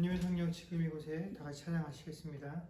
주님의 성령 지금 이곳에 다 같이 찬양하시겠습니다.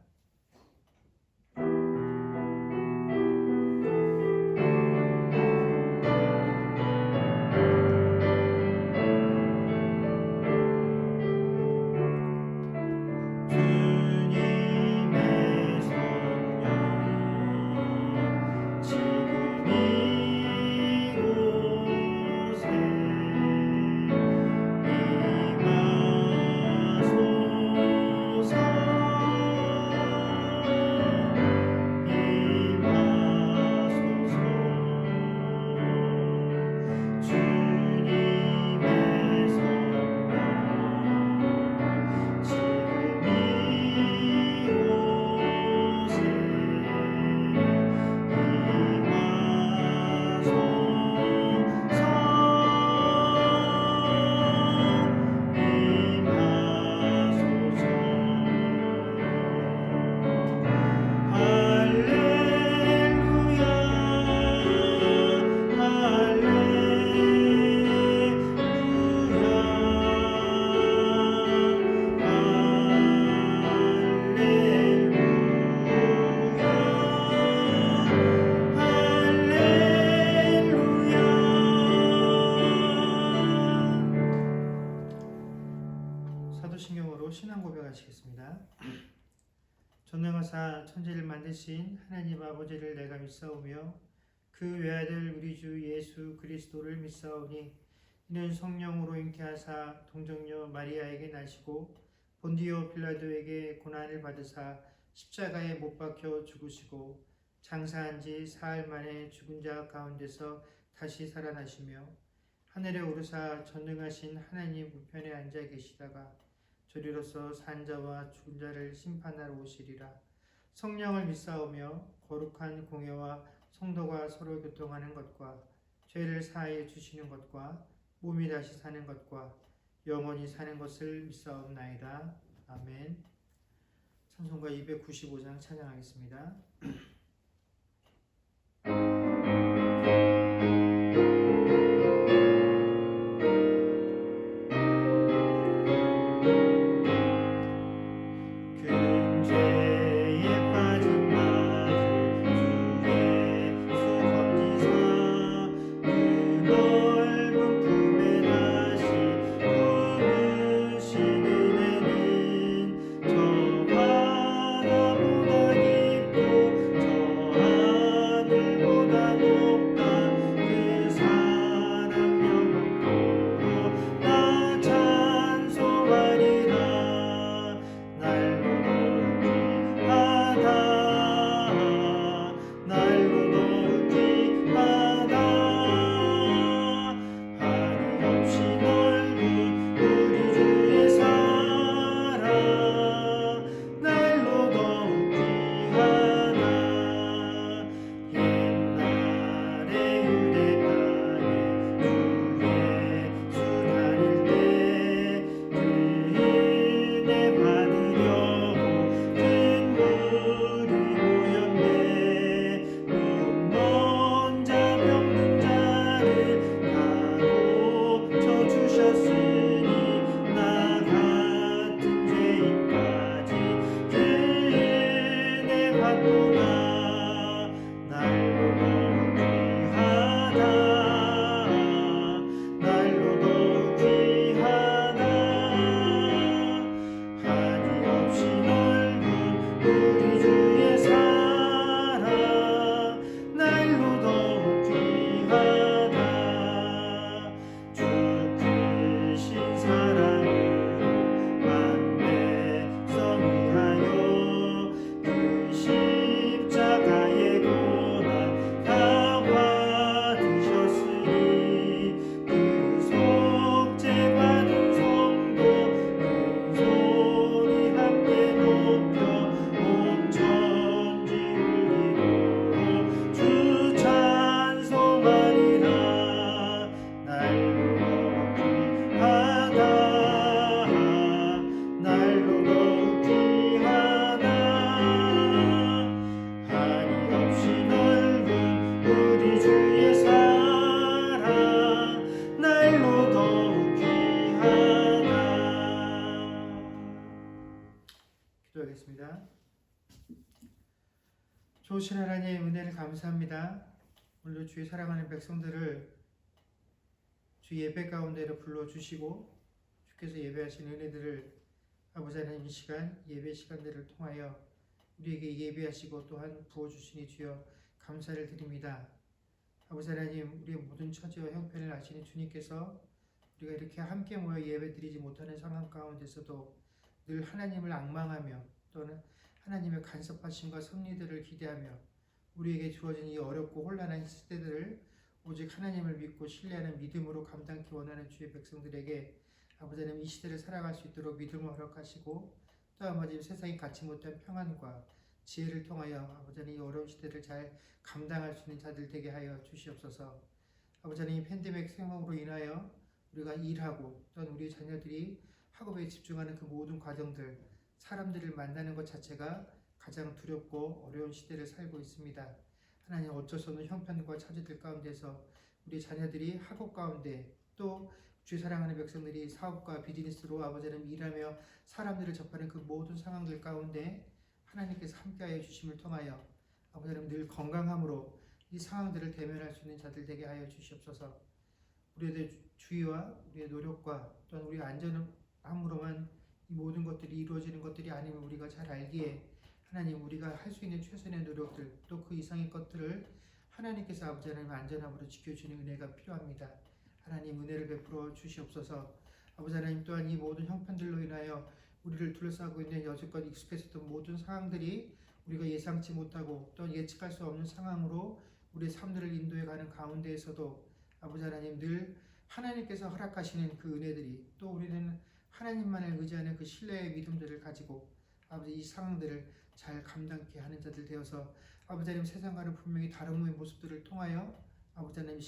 사도신경으로 신앙 고백하시겠습니다. 전능하사 천지를 만드신 하나님 아버지를 내가 믿사오며 그 외아들 우리 주 예수 그리스도를 믿사오니 이는 성령으로 잉태하사 동정녀 마리아에게 나시고 본디오 빌라도에게 고난을 받으사 십자가에 못 박혀 죽으시고 장사한 지 사흘 만에 죽은 자 가운데서 다시 살아나시며 하늘에 오르사 전능하신 하나님 우편에 앉아 계시다가 저리로서 산 자와 죽은 자를 심판하러 오시리라. 성령을 믿사오며 거룩한 공예와 성도가 서로 교통하는 것과 죄를 사하여 주시는 것과 몸이 다시 사는 것과 영원히 사는 것을 믿사옵나이다. 아멘. 찬송가 295장 찬양하겠습니다. 저 기도하겠습니다. 좋으신 하나님 은혜를 감사합니다. 오늘도 주의 사랑하는 백성들을 주 예배 가운데로 불러주시고 주께서 예배하신 은혜들을 아버지 하나님 이 시간 예배 시간들을 통하여 우리에게 예배하시고 또한 부어주시니 주여 감사를 드립니다. 아버지 하나님 우리의 모든 처지와 형편을 아시는 주님께서 우리가 이렇게 함께 모여 예배드리지 못하는 상황 가운데서도 늘 하나님을 앙망하며 또는 하나님의 간섭하심과 섭리들을 기대하며 우리에게 주어진 이 어렵고 혼란한 시대들을 오직 하나님을 믿고 신뢰하는 믿음으로 감당케 원하는 주의 백성들에게 아버지 하나님 이 시대를 살아갈 수 있도록 믿음을 허락하시고 또 아버지 세상이 갖지 못한 평안과 지혜를 통하여 아버지 하나님 이 어려운 시대를 잘 감당할 수 있는 자들 되게 하여 주시옵소서. 아버지 하나님 이 팬데믹 상황으로 인하여 우리가 일하고 또한 우리 자녀들이 학업에 집중하는 그 모든 과정들 사람들을 만나는 것 자체가 가장 두렵고 어려운 시대를 살고 있습니다. 하나님 어쩔 수 없는 형편과 처지들 가운데서 우리 자녀들이 학업 가운데 또 주 사랑하는 백성들이 사업과 비즈니스로 아버지 하나님 일하며 사람들을 접하는 그 모든 상황들 가운데 하나님께서 함께하여 주심을 통하여 아버지 하나님 늘 건강함으로 이 상황들을 대면할 수 있는 자들 되게 하여 주시옵소서. 우리의 주의와 우리의 노력과 또한 우리의 안전함으로만 이 모든 것들이 이루어지는 것들이 아니면 우리가 잘 알기에 하나님 우리가 할 수 있는 최선의 노력들 또 그 이상의 것들을 하나님께서 아버지 하나님 안전함으로 지켜주는 은혜가 필요합니다. 하나님 은혜를 베풀어 주시옵소서. 아버지 하나님 또한 이 모든 형편들로 인하여 우리를 둘러싸고 있는 여지껏 익숙했었던 모든 상황들이 우리가 예상치 못하고 또 예측할 수 없는 상황으로 우리의 삶들을 인도해가는 가운데에서도 아버지 하나님 늘 하나님께서 허락하시는 그 은혜들이 또 우리는 하나님만을 의지하는 그 신뢰의 믿음들을 가지고 아버지 이 상황들을 잘 감당케 하는 자들 되어서 아버지 하나님 세상과는 분명히 다른 모습들을 통하여 아버지 하나님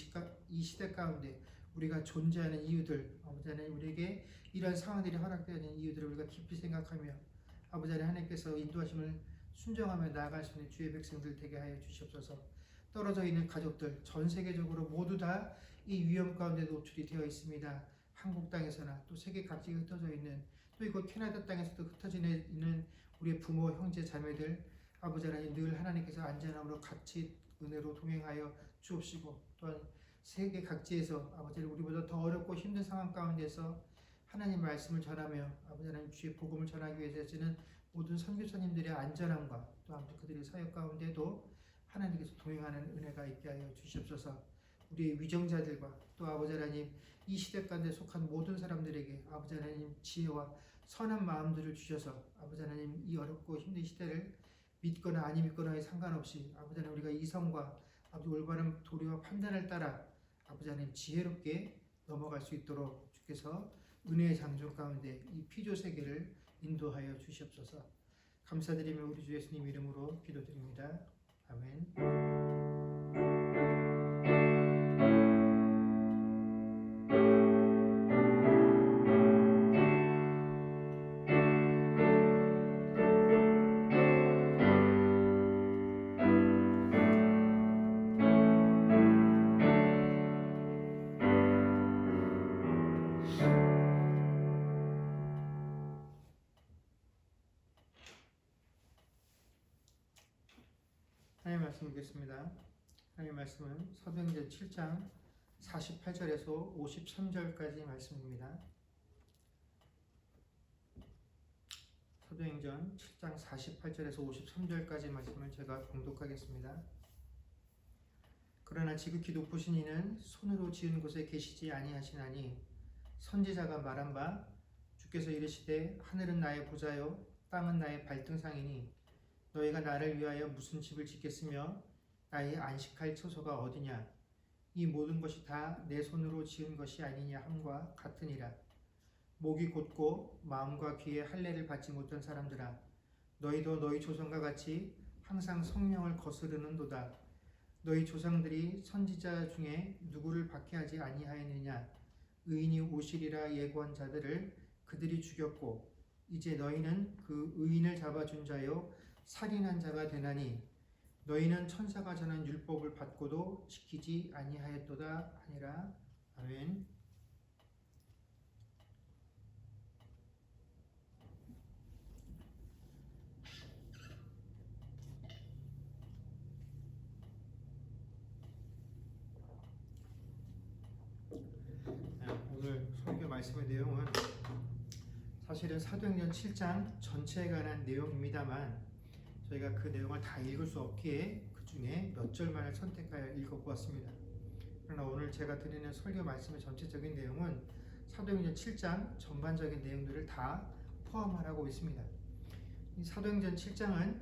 이 시대 가운데 우리가 존재하는 이유들 아버지 하나님 우리에게 이러한 상황들이 허락되는 이유들을 우리가 깊이 생각하며 아버지 하나님께서 인도하심을 순종하며 나아갈 수 있는 주의 백성들 되게 하여 주시옵소서. 떨어져 있는 가족들 전 세계적으로 모두 다 이 위험 가운데 노출이 되어 있습니다. 한국 땅에서나 또 세계 각지에 흩어져 있는 또 이곳 캐나다 땅에서도 흩어져 있는 우리의 부모 형제 자매들 아버지 하나님 늘 하나님께서 안전함으로 같이 은혜로 동행하여 주옵시고 또한 세계 각지에서 아버지 우리보다 더 어렵고 힘든 상황 가운데서 하나님 말씀을 전하며 아버지 하나님 주의 복음을 전하기 위해서 쓰는 모든 선교사님들의 안전함과 또 아버지 그들의 사역 가운데도 하나님께서 동행하는 은혜가 있게 하여 주시옵소서. 우리의 위정자들과 또 아버지 하나님 이 시대 가운데 속한 모든 사람들에게 아버지 하나님 지혜와 선한 마음들을 주셔서 아버지 하나님 이 어렵고 힘든 시대를 믿거나 아니 믿거나에 상관없이 아버지 하나님 우리가 이성과 아버지 올바른 도리와 판단을 따라 아버지 하나님 지혜롭게 넘어갈 수 있도록 주께서 은혜의 장중 가운데 이 피조 세계를 인도하여 주시옵소서. 감사드리며 우리 주 예수님 이름으로 기도드립니다. 아멘. 하나님 말씀 보겠습니다. 하나님 말씀은 사도행전 7장 48절에서 53절까지 말씀입니다. 사도행전 7장 48절에서 53절까지 말씀을 제가 봉독하겠습니다. 그러나 지극히 높으신 이는 손으로 지은 곳에 계시지 아니하시나니 선지자가 말한 바 주께서 이르시되 하늘은 나의 보좌요 땅은 나의 발등상이니 너희가 나를 위하여 무슨 집을 짓겠으며 나의 안식할 처소가 어디냐 이 모든 것이 다 내 손으로 지은 것이 아니냐 함과 같으니라. 목이 곧고 마음과 귀에 할례를 받지 못한 사람들아 너희도 너희 조상과 같이 항상 성령을 거스르는도다. 너희 조상들이 선지자 중에 누구를 박해하지 아니하였느냐 의인이 오시리라 예고한 자들을 그들이 죽였고 이제 너희는 그 의인을 잡아준 자요 살인한 자가 되나니 너희는 천사가 전한 율법을 받고도 지키지 아니하였도다 하니라. 아멘. 말씀의 내용은 사실은 사도행전 7장 전체에 관한 내용입니다만 저희가 그 내용을 다 읽을 수 없기에 그 중에 몇 절만을 선택하여 읽어보았습니다. 그러나 오늘 제가 드리는 설교 말씀의 전체적인 내용은 사도행전 7장 전반적인 내용들을 다 포함하고 있습니다. 이 사도행전 7장은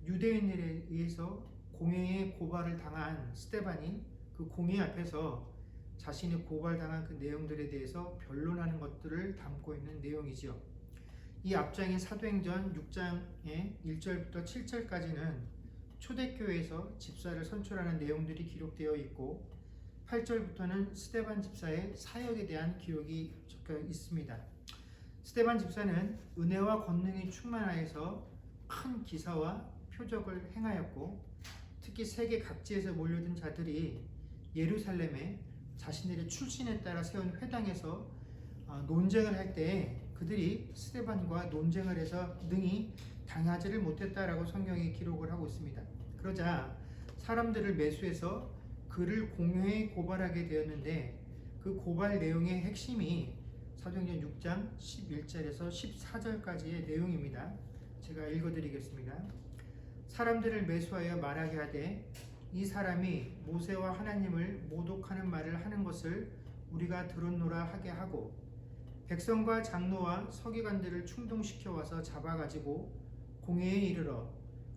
유대인들에 의해서 공회의 고발을 당한 스데반이 그 공회 앞에서 자신이 고발당한 그 내용들에 대해서 변론하는 것들을 담고 있는 내용이지요. 이 앞장인 사도행전 6장의 1절부터 7절까지는 초대교회에서 집사를 선출하는 내용들이 기록되어 있고 8절부터는 스데반 집사의 사역에 대한 기록이 적혀 있습니다. 스데반 집사는 은혜와 권능이 충만하여서 큰 기사와 표적을 행하였고 특히 세계 각지에서 몰려든 자들이 예루살렘에 자신들의 출신에 따라 세운 회당에서 논쟁을 할 때 그들이 스데반과 논쟁을 해서 능히 당하지를 못했다라고 성경이 기록을 하고 있습니다. 그러자 사람들을 매수해서 그를 공회에 고발하게 되었는데 그 고발 내용의 핵심이 사도행전 6장 11절에서 14절까지의 내용입니다. 제가 읽어드리겠습니다. 사람들을 매수하여 말하게 하되 이 사람이 모세와 하나님을 모독하는 말을 하는 것을 우리가 들었노라 하게 하고 백성과 장로와 서기관들을 충동시켜 와서 잡아가지고 공회에 이르러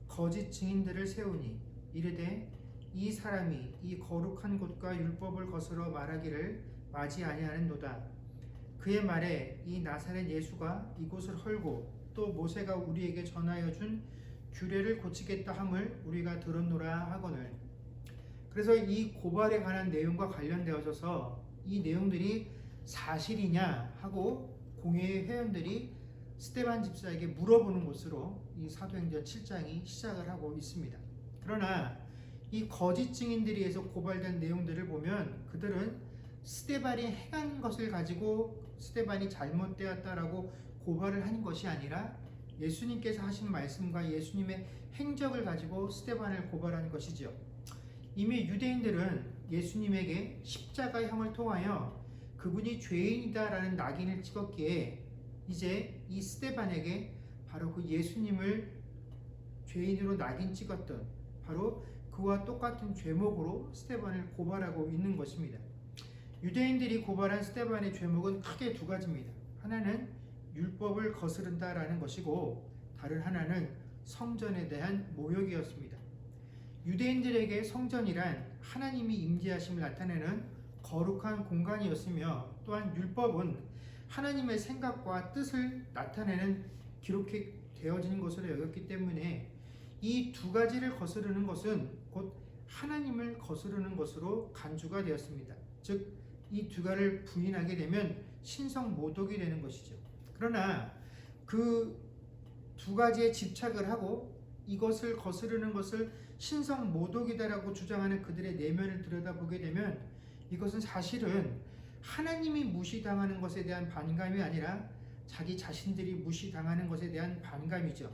거짓 증인들을 세우니 이르되 이 사람이 이 거룩한 곳과 율법을 거스러 말하기를 마지 아니하는도다. 그의 말에 이 나사렛 예수가 이곳을 헐고 또 모세가 우리에게 전하여 준 규례를 고치겠다 함을 우리가 들었노라 하거늘. 그래서 이 고발에 관한 내용과 관련되어져서 이 내용들이 사실이냐 하고 공회의 회원들이 스데반 집사에게 물어보는 것으로 이 사도행전 7장이 시작을 하고 있습니다. 그러나 이 거짓 증인들에 의해서 고발된 내용들을 보면 그들은 스데반이 행한 것을 가지고 스데반이 잘못되었다라고 고발을 한 것이 아니라 예수님께서 하신 말씀과 예수님의 행적을 가지고 스데반을 고발한 것이지요. 이미 유대인들은 예수님에게 십자가형을 통하여 그분이 죄인이다라는 낙인을 찍었기에 이제 이 스데반에게 바로 그 예수님을 죄인으로 낙인 찍었던 바로 그와 똑같은 죄목으로 스데반을 고발하고 있는 것입니다. 유대인들이 고발한 스데반의 죄목은 크게 두 가지입니다. 하나는 율법을 거스른다라는 것이고 다른 하나는 성전에 대한 모욕이었습니다. 유대인들에게 성전이란 하나님이 임재하심을 나타내는 거룩한 공간이었으며 또한 율법은 하나님의 생각과 뜻을 나타내는 기록되어진 것으로 여겼기 때문에 이 두 가지를 거스르는 것은 곧 하나님을 거스르는 것으로 간주가 되었습니다. 즉 이 두 가지를 부인하게 되면 신성 모독이 되는 것이죠. 그러나 그 두 가지에 집착을 하고 이것을 거스르는 것을 신성 모독이다라고 주장하는 그들의 내면을 들여다보게 되면 이것은 사실은 하나님이 무시당하는 것에 대한 반감이 아니라 자기 자신들이 무시당하는 것에 대한 반감이죠.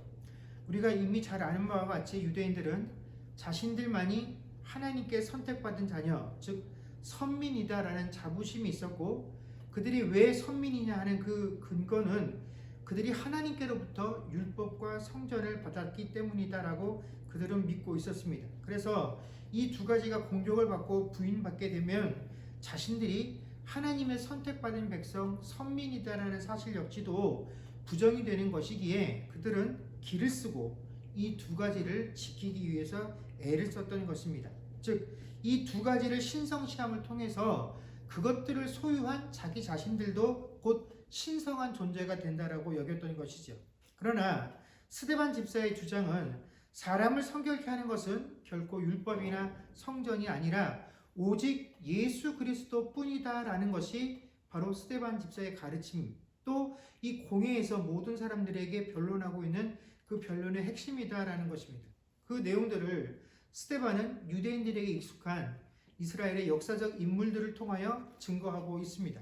우리가 이미 잘 아는 바와 같이 유대인들은 자신들만이 하나님께 선택받은 자녀, 즉 선민이다라는 자부심이 있었고 그들이 왜 선민이냐 하는 그 근거는 그들이 하나님께로부터 율법과 성전을 받았기 때문이다라고 그들은 믿고 있었습니다. 그래서 이 두 가지가 공격을 받고 부인받게 되면 자신들이 하나님의 선택받은 백성 선민이다라는 사실 역시도 부정이 되는 것이기에 그들은 길을 쓰고 이 두 가지를 지키기 위해서 애를 썼던 것입니다. 즉 이 두 가지를 신성시함을 통해서 그것들을 소유한 자기 자신들도 곧 신성한 존재가 된다라고 여겼던 것이죠. 그러나 스데반 집사의 주장은 사람을 성결케 하는 것은 결코 율법이나 성전이 아니라 오직 예수 그리스도 뿐이다라는 것이 바로 스데반 집사의 가르침, 또 이 공회에서 모든 사람들에게 변론하고 있는 그 변론의 핵심이다라는 것입니다. 그 내용들을 스데반은 유대인들에게 익숙한 이스라엘의 역사적 인물들을 통하여 증거하고 있습니다.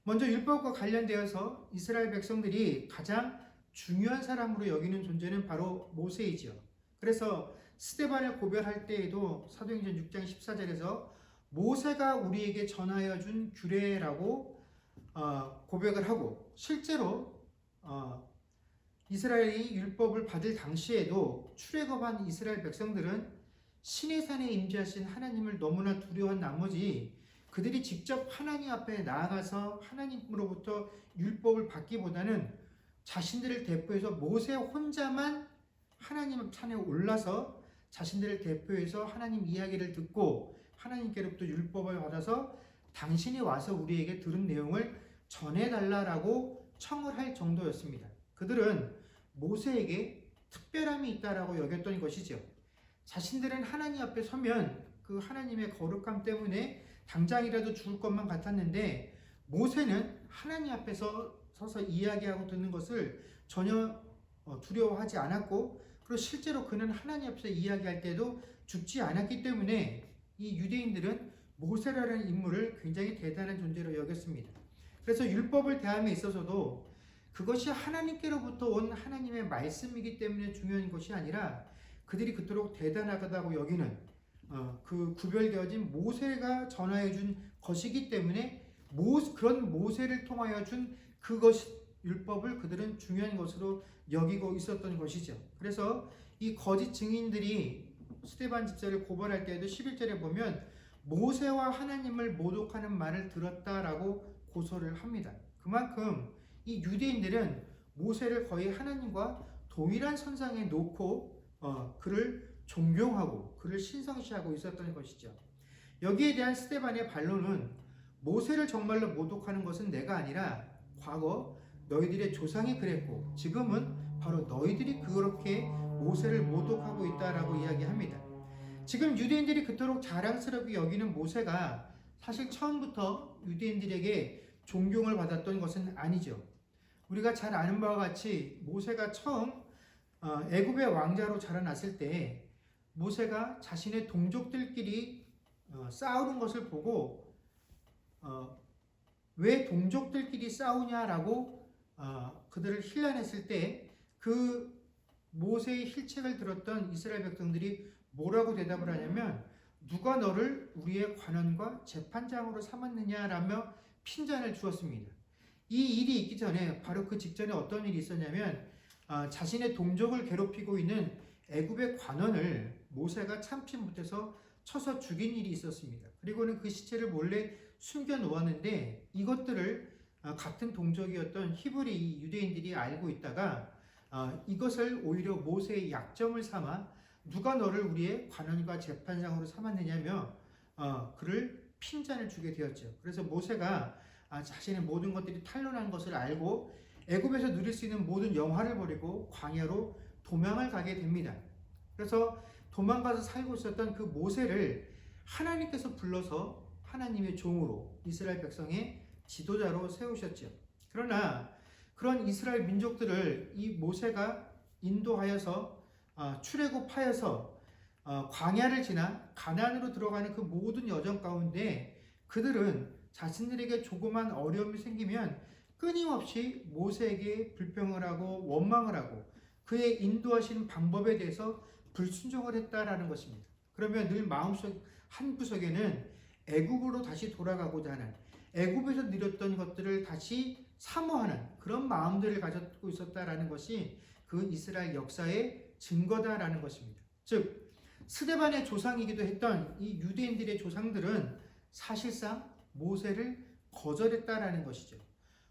먼저 율법과 관련되어서 이스라엘 백성들이 가장 중요한 사람으로 여기는 존재는 바로 모세이죠. 그래서 스데반을 고발할 때에도 사도행전 6장 14절에서 모세가 우리에게 전하여 준 규례라고 고백을 하고 실제로 이스라엘이 율법을 받을 당시에도 출애굽한 이스라엘 백성들은 신의 산에 임재하신 하나님을 너무나 두려워한 나머지 그들이 직접 하나님 앞에 나아가서 하나님으로부터 율법을 받기보다는 자신들을 대표해서 모세 혼자만 하나님 산에 올라서 자신들을 대표해서 하나님 이야기를 듣고 하나님께로부터 율법을 받아서 당신이 와서 우리에게 들은 내용을 전해달라라고 청을 할 정도였습니다. 그들은 모세에게 특별함이 있다라고 여겼던 것이죠. 자신들은 하나님 앞에 서면 그 하나님의 거룩함 때문에 당장이라도 죽을 것만 같았는데 모세는 하나님 앞에 서서 이야기하고 듣는 것을 전혀 두려워하지 않았고 그리고 실제로 그는 하나님 앞에서 이야기할 때도 죽지 않았기 때문에 이 유대인들은 모세라는 인물을 굉장히 대단한 존재로 여겼습니다. 그래서 율법을 대함에 있어서도 그것이 하나님께로부터 온 하나님의 말씀이기 때문에 중요한 것이 아니라 그들이 그토록 대단하다고 여기는 그 구별되어진 모세가 전하여 준 것이기 때문에 그런 모세를 통하여 준 그것 율법을 그들은 중요한 것으로 여기고 있었던 것이죠. 그래서 이 거짓 증인들이 스데반 집사를 고발할 때에도 11절에 보면 모세와 하나님을 모독하는 말을 들었다라고 고소를 합니다. 그만큼 이 유대인들은 모세를 거의 하나님과 동일한 선상에 놓고 그를 존경하고 그를 신성시하고 있었던 것이죠. 여기에 대한 스데반의 반론은 모세를 정말로 모독하는 것은 내가 아니라 과거 너희들의 조상이 그랬고 지금은 바로 너희들이 그렇게 모세를 모독하고 있다라고 이야기합니다. 지금 유대인들이 그토록 자랑스럽게 여기는 모세가 사실 처음부터 유대인들에게 존경을 받았던 것은 아니죠. 우리가 잘 아는 바와 같이 모세가 처음 애굽의 왕자로 자라났을 때 모세가 자신의 동족들끼리 싸우는 것을 보고 왜 동족들끼리 싸우냐라고 그들을 힐난했을 때 그 모세의 힐책을 들었던 이스라엘 백성들이 뭐라고 대답을 하냐면 누가 너를 우리의 관원과 재판장으로 삼았느냐라며 핀잔을 주었습니다. 이 일이 있기 전에 바로 그 직전에 어떤 일이 있었냐면 자신의 동족을 괴롭히고 있는 애굽의 관원을 모세가 참지 못해서 쳐서 죽인 일이 있었습니다. 그리고는 그 시체를 몰래 숨겨 놓았는데 이것들을 같은 동족이었던 히브리 유대인들이 알고 있다가 이것을 오히려 모세의 약점을 삼아 누가 너를 우리의 관원과 재판장으로 삼았느냐며 그를 핀잔을 주게 되었죠. 그래서 모세가 자신의 모든 것들이 탄로난 것을 알고 애굽에서 누릴 수 있는 모든 영화를 버리고 광야로 도망을 가게 됩니다. 그래서 도망가서 살고 있었던 그 모세를 하나님께서 불러서 하나님의 종으로 이스라엘 백성의 지도자로 세우셨죠. 그러나 그런 이스라엘 민족들을 이 모세가 인도하여서 출애굽하여서 광야를 지나 가나안으로 들어가는 그 모든 여정 가운데 그들은 자신들에게 조그만 어려움이 생기면 끊임없이 모세에게 불평을 하고 원망을 하고 그의 인도하시는 방법에 대해서 불순종을 했다라는 것입니다. 그러면 늘 마음속 한 구석에는 애굽으로 다시 돌아가고자 하는 애굽에서 누렸던 것들을 다시 사모하는 그런 마음들을 가졌고 있었다라는 것이 그 이스라엘 역사의 증거다라는 것입니다. 즉 스데반의 조상이기도 했던 이 유대인들의 조상들은 사실상 모세를 거절했다라는 것이죠.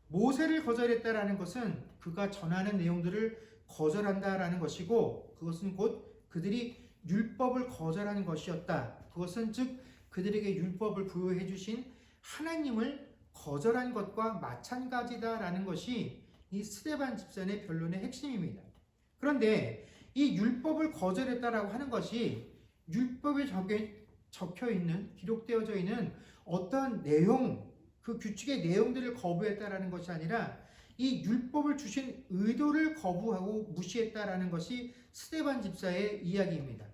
모세를 거절했다라는 것은 그가 전하는 내용들을 거절한다라는 것이고 그것은 곧 그들이 율법을 거절하는 것이었다. 그것은 즉 그들에게 율법을 부여해 주신 하나님을 거절한 것과 마찬가지다라는 것이 이 스데반 집산의 변론의 핵심입니다. 그런데 이 율법을 거절했다라고 하는 것이 율법에 적혀 있는 기록되어져 있는 어떠한 내용 그 규칙의 내용들을 거부했다라는 것이 아니라 이 율법을 주신 의도를 거부하고 무시했다라는 것이 스데반 집사의 이야기입니다.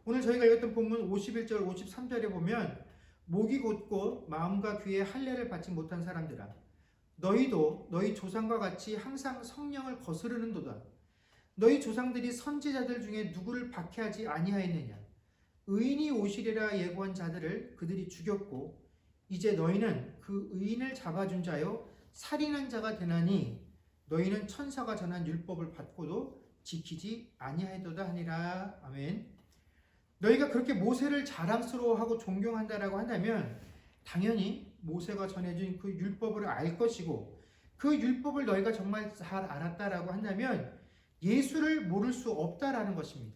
오늘 저희가 읽었던 본문 51절 53절에 보면 목이 곧고 마음과 귀에 할례를 받지 못한 사람들아 너희도 너희 조상과 같이 항상 성령을 거스르는도다. 너희 조상들이 선지자들 중에 누구를 박해하지 아니하였느냐. 의인이 오시리라 예고한 자들을 그들이 죽였고 이제 너희는 그 의인을 잡아준 자요 살인한 자가 되나니 너희는 천사가 전한 율법을 받고도 지키지 아니하였도다 하니라. 아멘. 너희가 그렇게 모세를 자랑스러워하고 존경한다라고 한다면 당연히 모세가 전해준 그 율법을 알 것이고, 그 율법을 너희가 정말 잘 알았다라고 한다면 예수를 모를 수 없다라는 것입니다.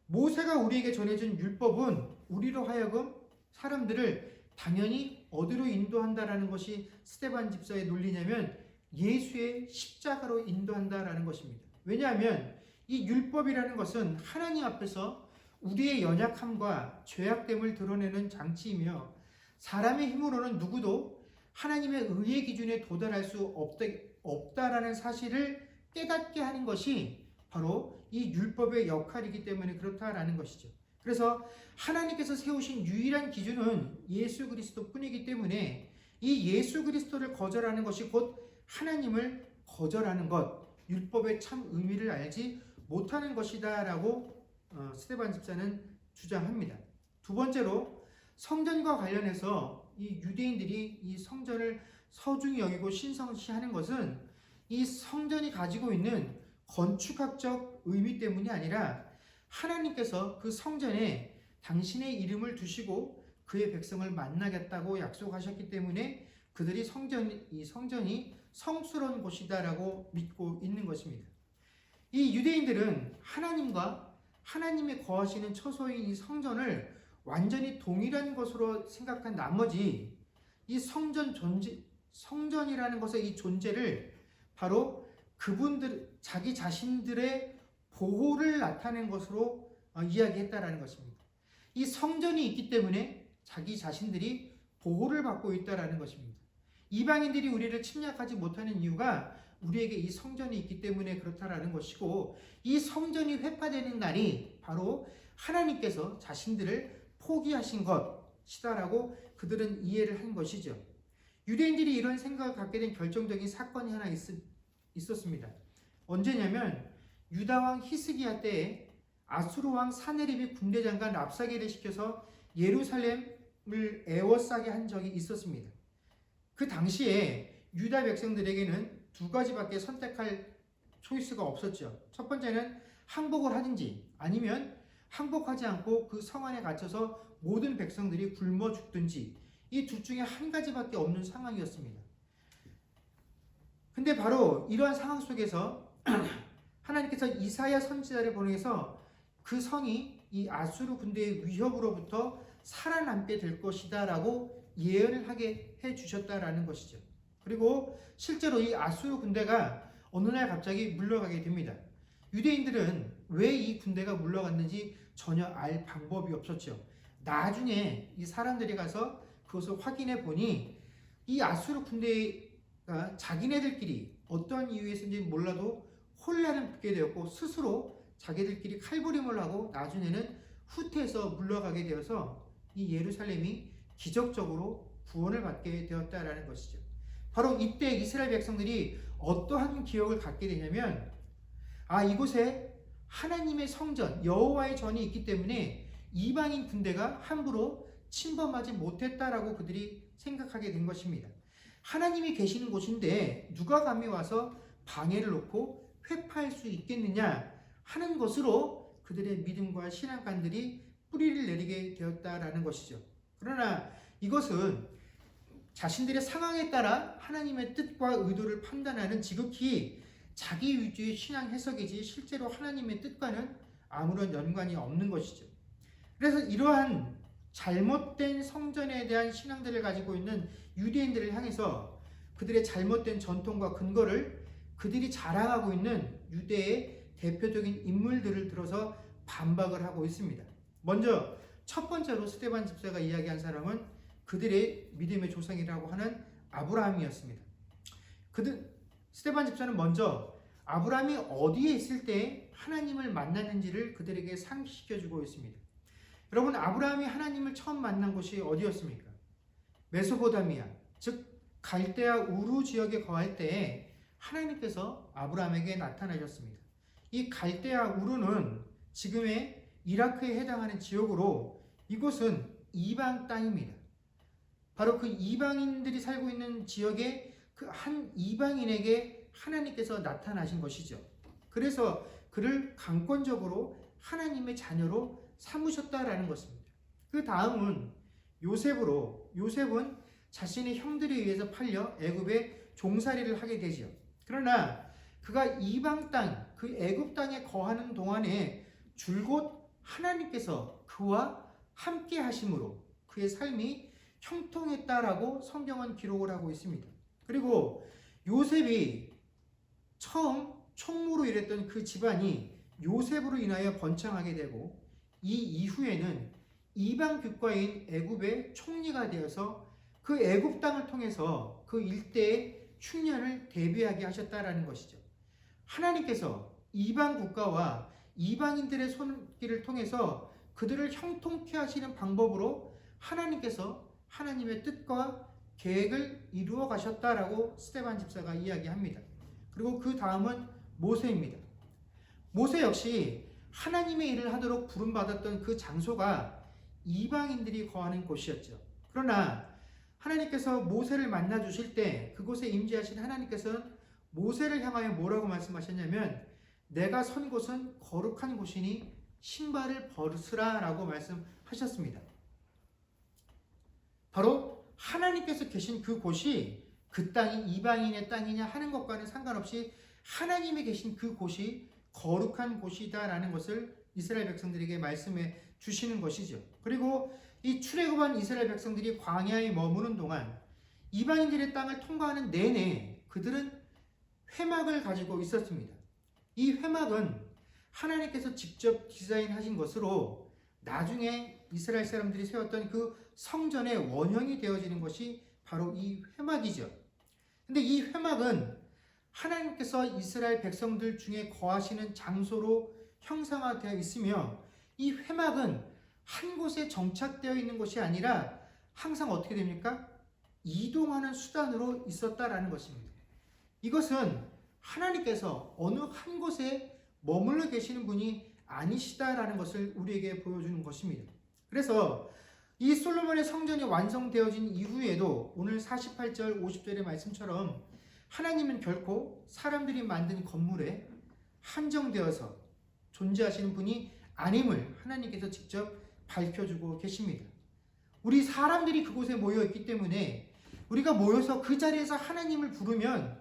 모세가 우리에게 전해준 율법은 우리로 하여금 사람들을 당연히 어디로 인도한다라는 것이 스데반 집사의 논리냐면 예수의 십자가로 인도한다라는 것입니다. 왜냐하면 이 율법이라는 것은 하나님 앞에서 우리의 연약함과 죄악됨을 드러내는 장치이며, 사람의 힘으로는 누구도 하나님의 의의 기준에 도달할 수 없다라는 사실을 깨닫게 하는 것이 바로 이 율법의 역할이기 때문에 그렇다라는 것이죠. 그래서 하나님께서 세우신 유일한 기준은 예수 그리스도 뿐이기 때문에 이 예수 그리스도를 거절하는 것이 곧 하나님을 거절하는 것, 율법의 참 의미를 알지 못하는 것이다 라고 스데반 집사는 주장합니다. 두 번째로, 성전과 관련해서 이 유대인들이 이 성전을 소중히 여기고 신성시하는 것은 이 성전이 가지고 있는 건축학적 의미 때문이 아니라 하나님께서 그 성전에 당신의 이름을 두시고 그의 백성을 만나겠다고 약속하셨기 때문에 그들이 이 성전이 성스러운 곳이다라고 믿고 있는 것입니다. 이 유대인들은 하나님과 하나님의 거하시는 처소인 이 성전을 완전히 동일한 것으로 생각한 나머지 이 성전이라는 것의 이 존재를 바로 자기 자신들의 보호를 나타낸 것으로 이야기했다라는 것입니다. 이 성전이 있기 때문에 자기 자신들이 보호를 받고 있다라는 것입니다. 이방인들이 우리를 침략하지 못하는 이유가 우리에게 이 성전이 있기 때문에 그렇다라는 것이고, 이 성전이 회파되는 날이 바로 하나님께서 자신들을 포기하신 것이다라고 그들은 이해를 한 것이죠. 유대인들이 이런 생각을 갖게 된 결정적인 사건이 하나 있었습니다. 언제냐면 유다왕 히스기야 때에 아수르 왕 사네립이 군대 장관 랍사게를 시켜서 예루살렘을 에워싸게 한 적이 있었습니다. 그 당시에 유다 백성들에게는 두 가지밖에 선택할 초이스가 없었죠. 첫 번째는 항복을 하든지 아니면 항복하지 않고 그 성 안에 갇혀서 모든 백성들이 굶어 죽든지, 이 둘 중에 한 가지밖에 없는 상황이었습니다. 근데 바로 이러한 상황 속에서 하나님께서 이사야 선지자를 보내서 그 성이 이 아수르 군대의 위협으로부터 살아남게 될 것이다 라고 예언을 하게 해주셨다라는 것이죠. 그리고 실제로 이 아수르 군대가 어느 날 갑자기 물러가게 됩니다. 유대인들은 왜 이 군대가 물러갔는지 전혀 알 방법이 없었죠. 나중에 이 사람들이 가서 그것을 확인해 보니 이 아수르 군대가 자기네들끼리 어떠한 이유에서인지 몰라도 혼란을 붙게 되었고, 스스로 자기들끼리 칼부림을 하고 나중에는 후퇴해서 물러가게 되어서 이 예루살렘이 기적적으로 구원을 받게 되었다라는 것이죠. 바로 이때 이스라엘 백성들이 어떠한 기억을 갖게 되냐면, 이곳에 하나님의 성전, 여호와의 전이 있기 때문에 이방인 군대가 함부로 침범하지 못했다라고 그들이 생각하게 된 것입니다. 하나님이 계시는 곳인데 누가 감히 와서 방해를 놓고 회파할 수 있겠느냐 하는 것으로 그들의 믿음과 신앙관들이 뿌리를 내리게 되었다라는 것이죠. 그러나 이것은 자신들의 상황에 따라 하나님의 뜻과 의도를 판단하는 지극히 자기 위주의 신앙 해석이지 실제로 하나님의 뜻과는 아무런 연관이 없는 것이죠. 그래서 이러한 잘못된 성전에 대한 신앙들을 가지고 있는 유대인들을 향해서 그들의 잘못된 전통과 근거를 그들이 자랑하고 있는 유대의 대표적인 인물들을 들어서 반박을 하고 있습니다. 먼저 첫 번째로 스데반 집사가 이야기한 사람은 그들의 믿음의 조상이라고 하는 아브라함이었습니다. 스데반 집사는 먼저 아브라함이 어디에 있을 때 하나님을 만났는지를 그들에게 상기시켜주고 있습니다. 여러분, 아브라함이 하나님을 처음 만난 곳이 어디였습니까? 메소포타미아, 즉 갈대아 우루 지역에 거할 때에 하나님께서 아브라함에게 나타나셨습니다. 이 갈대아 우루는 지금의 이라크에 해당하는 지역으로 이곳은 이방 땅입니다. 바로 그 이방인들이 살고 있는 지역에 그 한 이방인에게 하나님께서 나타나신 것이죠. 그래서 그를 강권적으로 하나님의 자녀로 삼으셨다라는 것입니다. 그 다음은 요셉으로, 요셉은 자신의 형들에 의해서 팔려 애굽에 종살이를 하게 되죠. 그러나 그가 이방 땅, 그 애굽 땅에 거하는 동안에 줄곧 하나님께서 그와 함께 하심으로 그의 삶이 형통했다라고 성경은 기록을 하고 있습니다. 그리고 요셉이 처음 총무로 일했던 그 집안이 요셉으로 인하여 번창하게 되고, 이 이후에는 이방 국가인 애굽의 총리가 되어서 그 애굽 땅을 통해서 그 일대의 흉년을 대비하게 하셨다라는 것이죠. 하나님께서 이방 국가와 이방인들의 손길을 통해서 그들을 형통케 하시는 방법으로 하나님께서 하나님의 뜻과 계획을 이루어 가셨다라고 스데반 집사가 이야기합니다. 그리고 그 다음은 모세입니다. 모세 역시 하나님의 일을 하도록 부름받았던 그 장소가 이방인들이 거하는 곳이었죠. 그러나 하나님께서 모세를 만나 주실 때 그곳에 임재하신 하나님께서는 모세를 향하여 뭐라고 말씀하셨냐면, 내가 선 곳은 거룩한 곳이니 신발을 벗으라 라고 말씀하셨습니다. 바로 하나님께서 계신 그 곳이 그 땅이 이방인의 땅이냐 하는 것과는 상관없이 하나님이 계신 그 곳이 거룩한 곳이다라는 것을 이스라엘 백성들에게 말씀해 주시는 것이죠. 그리고 이 출애굽한 이스라엘 백성들이 광야에 머무는 동안 이방인들의 땅을 통과하는 내내 그들은 회막을 가지고 있었습니다. 이 회막은 하나님께서 직접 디자인하신 것으로 나중에 이스라엘 사람들이 세웠던 그 성전의 원형이 되어지는 것이 바로 이 회막이죠. 근데 이 회막은 하나님께서 이스라엘 백성들 중에 거하시는 장소로 형상화되어 있으며, 이 회막은 한 곳에 정착되어 있는 것이 아니라 항상 어떻게 됩니까? 이동하는 수단으로 있었다라는 것입니다. 이것은 하나님께서 어느 한 곳에 머물러 계시는 분이 아니시다라는 것을 우리에게 보여주는 것입니다. 그래서 이 솔로몬의 성전이 완성되어진 이후에도 오늘 48절 50절의 말씀처럼 하나님은 결코 사람들이 만든 건물에 한정되어서 존재하시는 분이 아님을 하나님께서 직접 밝혀주고 계십니다. 우리 사람들이 그곳에 모여있기 때문에 우리가 모여서 그 자리에서 하나님을 부르면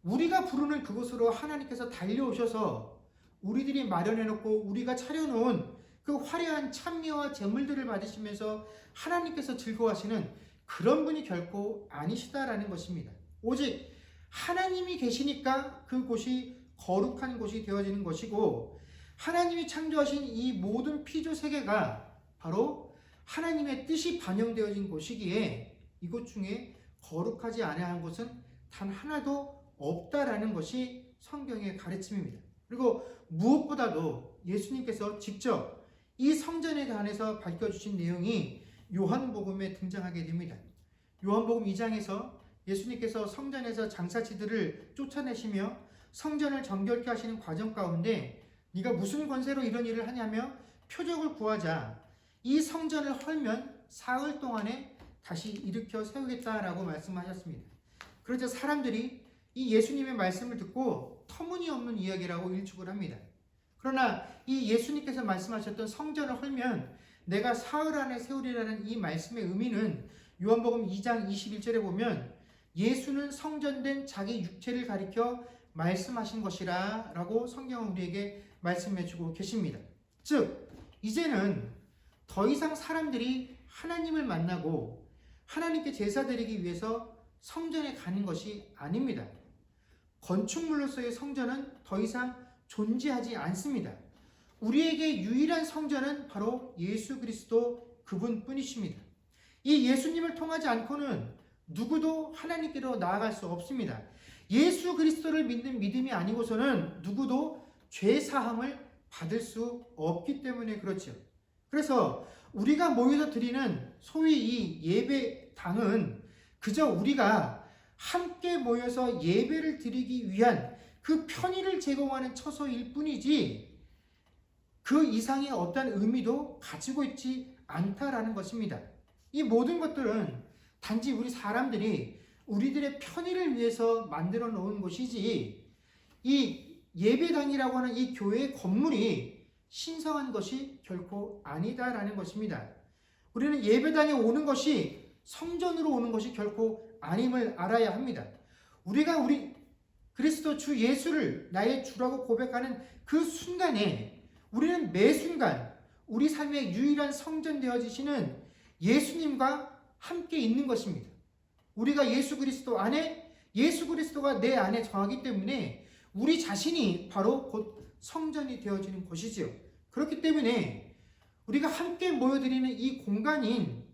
우리가 부르는 그곳으로 하나님께서 달려오셔서 우리들이 마련해놓고 우리가 차려놓은 그 화려한 찬미와 제물들을 받으시면서 하나님께서 즐거워하시는 그런 분이 결코 아니시다라는 것입니다. 오직 하나님이 계시니까 그곳이 거룩한 곳이 되어지는 것이고, 하나님이 창조하신 이 모든 피조 세계가 바로 하나님의 뜻이 반영되어진 곳이기에 이곳 중에 거룩하지 아니한 곳은 단 하나도 없다라는 것이 성경의 가르침입니다. 그리고 무엇보다도 예수님께서 직접 이 성전에 관해서 밝혀주신 내용이 요한복음에 등장하게 됩니다. 요한복음 2장에서 예수님께서 성전에서 장사치들을 쫓아내시며 성전을 정결케 하시는 과정 가운데 네가 무슨 권세로 이런 일을 하냐며 표적을 구하자 이 성전을 헐면 사흘 동안에 다시 일으켜 세우겠다라고 말씀하셨습니다. 그러자 사람들이 이 예수님의 말씀을 듣고 터무니없는 이야기라고 일축을 합니다. 그러나 이 예수님께서 말씀하셨던 성전을 헐면 내가 사흘 안에 세우리라는 이 말씀의 의미는 요한복음 2장 21절에 보면 예수는 성전된 자기 육체를 가리켜 말씀하신 것이라 라고 성경은 우리에게 말씀해 주고 계십니다. 즉 이제는 더 이상 사람들이 하나님을 만나고 하나님께 제사 드리기 위해서 성전에 가는 것이 아닙니다. 건축물로서의 성전은 더 이상 존재하지 않습니다. 우리에게 유일한 성전은 바로 예수 그리스도 그분뿐이십니다. 이 예수님을 통하지 않고는 누구도 하나님께로 나아갈 수 없습니다. 예수 그리스도를 믿는 믿음이 아니고서는 누구도 죄 사함을 받을 수 없기 때문에 그렇죠. 그래서 우리가 모여서 드리는 소위 이 예배당은 그저 우리가 함께 모여서 예배를 드리기 위한 그 편의를 제공하는 처소일 뿐이지 그 이상의 어떤 의미도 가지고 있지 않다라는 것입니다. 이 모든 것들은 단지 우리 사람들이 우리들의 편의를 위해서 만들어 놓은 곳이지, 이 예배당이라고 하는 이 교회의 건물이 신성한 것이 결코 아니다라는 것입니다. 우리는 예배당에 오는 것이 성전으로 오는 것이 결코 아님을 알아야 합니다. 우리가 그리스도 주 예수를 나의 주라고 고백하는 그 순간에 우리는 매 순간 우리 삶의 유일한 성전 되어지시는 예수님과 함께 있는 것입니다. 우리가 예수 그리스도 안에, 예수 그리스도가 내 안에 정하기 때문에 우리 자신이 바로 곧 성전이 되어지는 것이지요. 그렇기 때문에 우리가 함께 모여드리는 이 공간인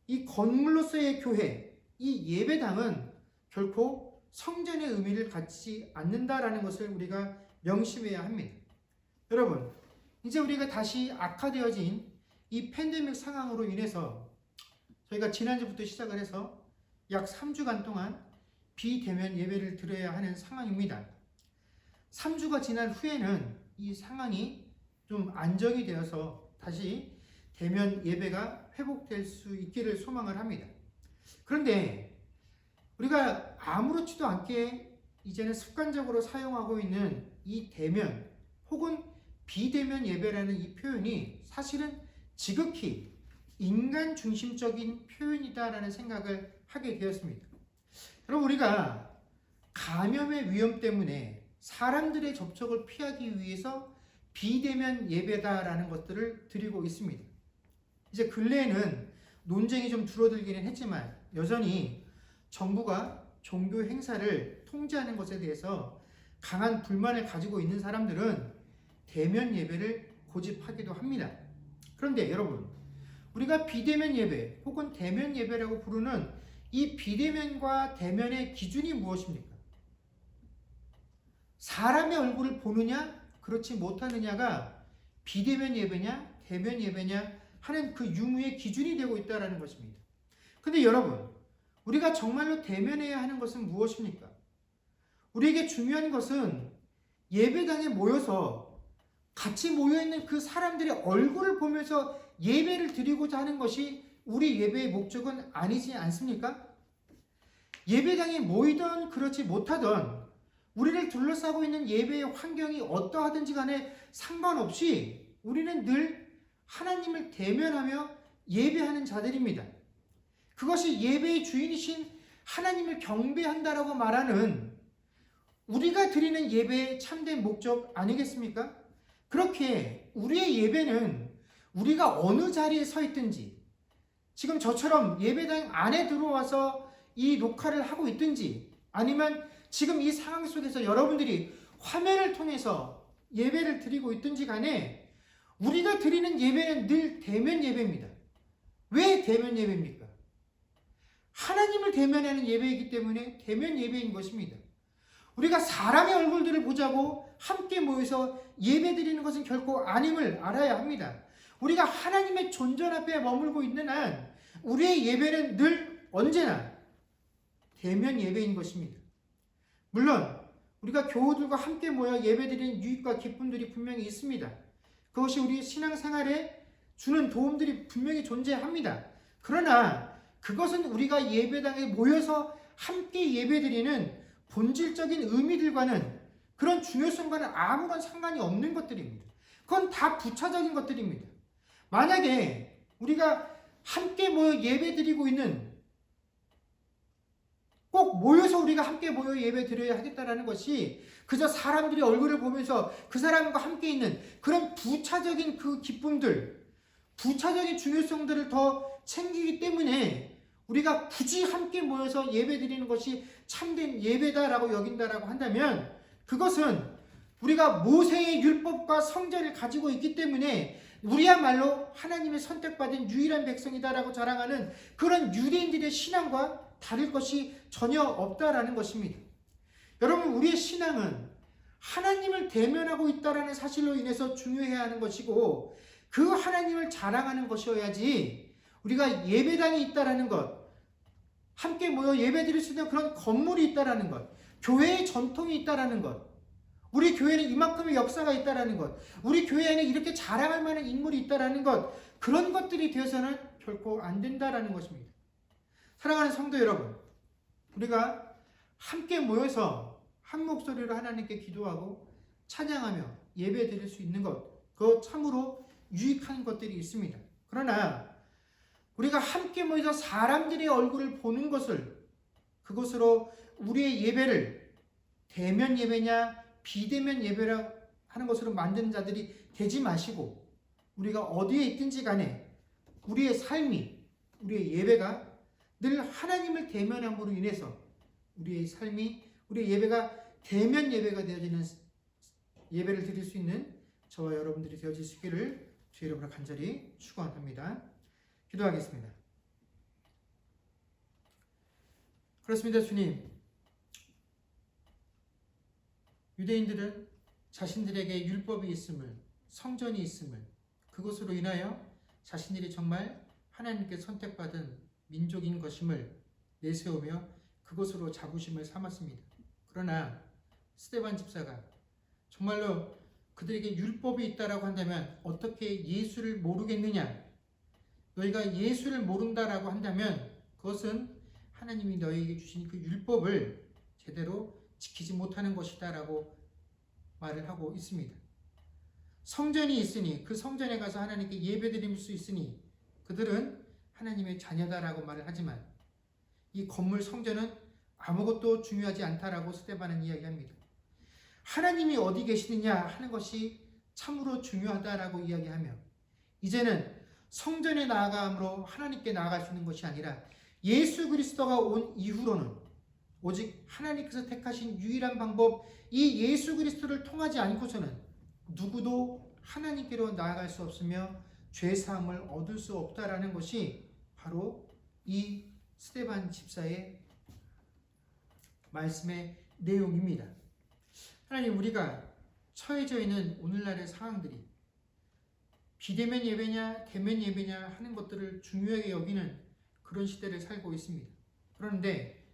이 건물로서의 교회, 이 예배당은 결코 성전의 의미를 갖지 않는다라는 것을 우리가 명심해야 합니다. 여러분, 이제 우리가 다시 악화되어진 이 팬데믹 상황으로 인해서 저희가 지난주부터 시작을 해서 약 3주간 동안 비대면 예배를 드려야 하는 상황입니다. 3주가 지난 후에는 이 상황이 좀 안정이 되어서 다시 대면 예배가 회복될 수 있기를 소망을 합니다. 그런데 우리가 아무렇지도 않게 이제는 습관적으로 사용하고 있는 이 대면 혹은 비대면 예배라는 이 표현이 사실은 지극히 인간 중심적인 표현이다라는 생각을 하게 되었습니다. 여러분, 우리가 감염의 위험 때문에 사람들의 접촉을 피하기 위해서 비대면 예배다라는 것들을 드리고 있습니다. 이제 근래에는 논쟁이 좀 줄어들기는 했지만 여전히 정부가 종교 행사를 통제하는 것에 대해서 강한 불만을 가지고 있는 사람들은 대면 예배를 고집하기도 합니다. 그런데 여러분, 우리가 비대면 예배 혹은 대면 예배라고 부르는 이 비대면과 대면의 기준이 무엇입니까? 사람의 얼굴을 보느냐 그렇지 못하느냐가 비대면 예배냐 대면 예배냐 하는 그 유무의 기준이 되고 있다는 것입니다. 근데 여러분, 우리가 정말로 대면해야 하는 것은 무엇입니까? 우리에게 중요한 것은 예배당에 모여서 같이 모여있는 그 사람들의 얼굴을 보면서 예배를 드리고자 하는 것이 우리 예배의 목적은 아니지 않습니까? 예배당에 모이던 그렇지 못하던 우리를 둘러싸고 있는 예배의 환경이 어떠하든지 간에 상관없이 우리는 늘 하나님을 대면하며 예배하는 자들입니다. 그것이 예배의 주인이신 하나님을 경배한다라고 말하는 우리가 드리는 예배의 참된 목적 아니겠습니까? 그렇게 우리의 예배는 우리가 어느 자리에 서 있든지, 지금 저처럼 예배당 안에 들어와서 이 녹화를 하고 있든지, 아니면 지금 이 상황 속에서 여러분들이 화면을 통해서 예배를 드리고 있든지 간에 우리가 드리는 예배는 늘 대면 예배입니다. 왜 대면 예배입니까? 하나님을 대면하는 예배이기 때문에 대면 예배인 것입니다. 우리가 사람의 얼굴들을 보자고 함께 모여서 예배 드리는 것은 결코 아님을 알아야 합니다. 우리가 하나님의 존전 앞에 머물고 있는 한 우리의 예배는 늘 언제나 대면 예배인 것입니다. 물론 우리가 교우들과 함께 모여 예배드리는 유익과 기쁨들이 분명히 있습니다. 그것이 우리 신앙생활에 주는 도움들이 분명히 존재합니다. 그러나 그것은 우리가 예배당에 모여서 함께 예배드리는 본질적인 의미들과는, 그런 중요성과는 아무런 상관이 없는 것들입니다. 그건 다 부차적인 것들입니다. 만약에 우리가 함께 모여 예배드리고 있는, 꼭 모여서 우리가 함께 모여 예배 드려야 하겠다라는 것이 그저 사람들의 얼굴을 보면서 그 사람과 함께 있는 그런 부차적인 그 기쁨들, 부차적인 중요성들을 더 챙기기 때문에 우리가 굳이 함께 모여서 예배 드리는 것이 참된 예배다라고 여긴다라고 한다면, 그것은 우리가 모세의 율법과 성전을 가지고 있기 때문에 우리야말로 하나님의 선택받은 유일한 백성이다라고 자랑하는 그런 유대인들의 신앙과 다를 것이 전혀 없다라는 것입니다. 여러분, 우리의 신앙은 하나님을 대면하고 있다라는 사실로 인해서 중요해야 하는 것이고, 그 하나님을 자랑하는 것이어야지 우리가 예배당이 있다라는 것, 함께 모여 예배드릴 수 있는 그런 건물이 있다라는 것, 교회의 전통이 있다라는 것, 우리 교회는 이만큼의 역사가 있다라는 것, 우리 교회에는 이렇게 자랑할 만한 인물이 있다라는 것, 그런 것들이 되어서는 결코 안 된다라는 것입니다. 사랑하는 성도 여러분, 우리가 함께 모여서 한 목소리로 하나님께 기도하고 찬양하며 예배 드릴 수 있는 것, 그 참으로 유익한 것들이 있습니다. 그러나 우리가 함께 모여서 사람들의 얼굴을 보는 것을, 그것으로 우리의 예배를 대면 예배냐 비대면 예배라 하는 것으로 만드는 자들이 되지 마시고, 우리가 어디에 있든지 간에 우리의 삶이, 우리의 예배가 늘 하나님을 대면함으로 인해서 우리의 삶이, 우리의 예배가 대면 예배가 되어지는 예배를 드릴 수 있는 저와 여러분들이 되어질 수 있기를 주 이름으로 간절히 축원합니다. 기도하겠습니다. 그렇습니다. 주님, 유대인들은 자신들에게 율법이 있음을, 성전이 있음을, 그것으로 인하여 자신들이 정말 하나님께 선택받은 민족인 것임을 내세우며 그것으로 자부심을 삼았습니다. 그러나 스데반 집사가 정말로 그들에게 율법이 있다라고 한다면 어떻게 예수를 모르겠느냐? 너희가 예수를 모른다라고 한다면 그것은 하나님이 너희에게 주신 그 율법을 제대로 지키지 못하는 것이다라고 말을 하고 있습니다. 성전이 있으니 그 성전에 가서 하나님께 예배드릴 수 있으니 그들은 하나님의 자녀다라고 말을 하지만 이 건물 성전은 아무것도 중요하지 않다라고 스데반은 이야기합니다. 하나님이 어디 계시느냐 하는 것이 참으로 중요하다라고 이야기하며 이제는 성전에 나아감으로 하나님께 나아갈 수 있는 것이 아니라 예수 그리스도가 온 이후로는 오직 하나님께서 택하신 유일한 방법, 이 예수 그리스도를 통하지 않고서는 누구도 하나님께로 나아갈 수 없으며 죄사함을 얻을 수 없다라는 것이 바로 이 스데반 집사의 말씀의 내용입니다. 하나님, 우리가 처해져 있는 오늘날의 상황들이 비대면 예배냐 대면 예배냐 하는 것들을 중요하게 여기는 그런 시대를 살고 있습니다. 그런데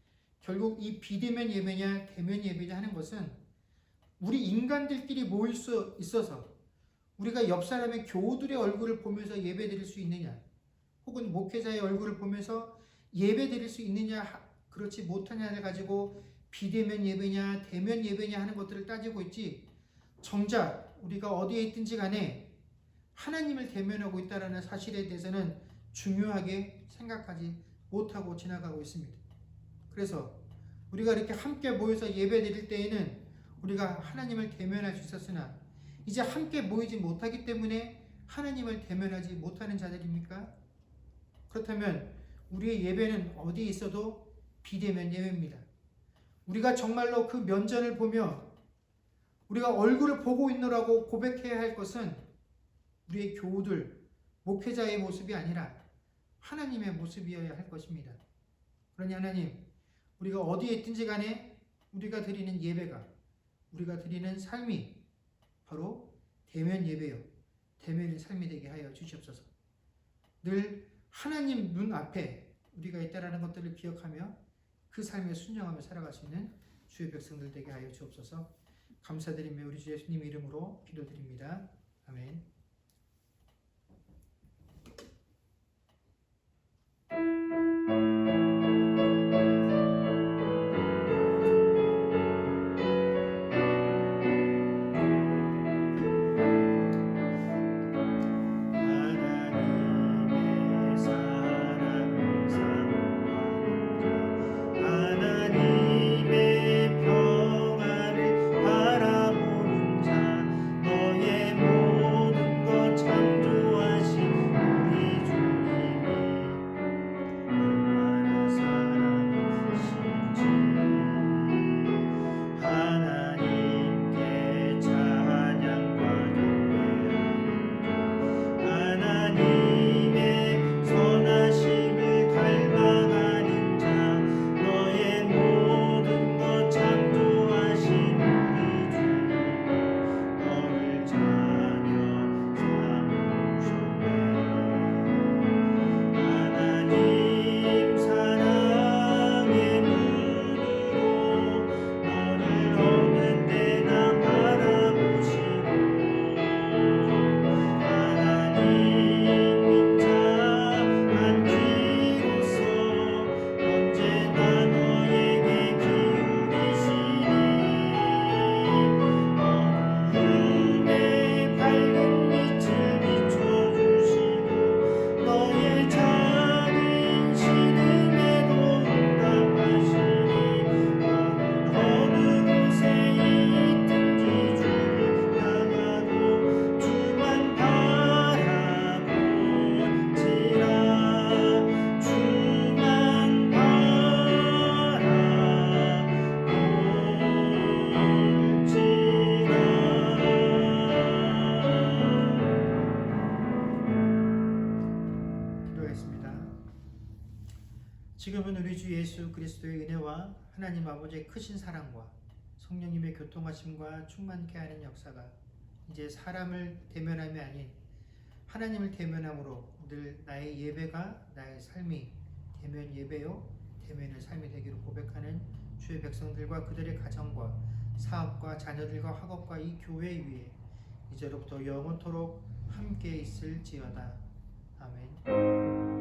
결국 이 비대면 예배냐 대면 예배냐 하는 것은 우리 인간들끼리 모일 수 있어서 우리가 옆 사람의 교우들의 얼굴을 보면서 예배 드릴 수 있느냐, 혹은 목회자의 얼굴을 보면서 예배 드릴 수 있느냐, 그렇지 못하냐를 가지고 비대면 예배냐 대면 예배냐 하는 것들을 따지고 있지, 정작 우리가 어디에 있든지 간에 하나님을 대면하고 있다는 사실에 대해서는 중요하게 생각하지 못하고 지나가고 있습니다. 그래서 우리가 이렇게 함께 모여서 예배 드릴 때에는 우리가 하나님을 대면할 수 있었으나 이제 함께 모이지 못하기 때문에 하나님을 대면하지 못하는 자들입니까? 그렇다면 우리의 예배는 어디에 있어도 비대면 예배입니다. 우리가 정말로 그 면전을 보며 우리가 얼굴을 보고 있노라고 고백해야 할 것은 우리의 교우들, 목회자의 모습이 아니라 하나님의 모습이어야 할 것입니다. 그러니 하나님, 우리가 어디에 있든지 간에 우리가 드리는 예배가, 우리가 드리는 삶이 바로 대면 예배요, 대면의 삶이 되게 하여 주시옵소서. 늘 하나님 눈 앞에 우리가 있다라는 것들을 기억하며 그 삶에 순종하며 살아갈 수 있는 주의 백성들 되게 하여 주옵소서. 감사드리며 우리 주 예수님 이름으로 기도드립니다. 아멘. 평안을 바라보는 자 너의 모든 주 예수 그리스도의 은혜와 하나님 아버지의 크신 사랑과 성령님의 교통하심과 충만케 하는 역사가 이제 사람을 대면함이 아닌 하나님을 대면함으로 늘 나의 예배가 나의 삶이 대면 예배요 대면의 삶이 되기를 고백하는 주의 백성들과 그들의 가정과 사업과 자녀들과 학업과 이 교회 위에 이제로부터 영원토록 함께 있을지어다. 아멘.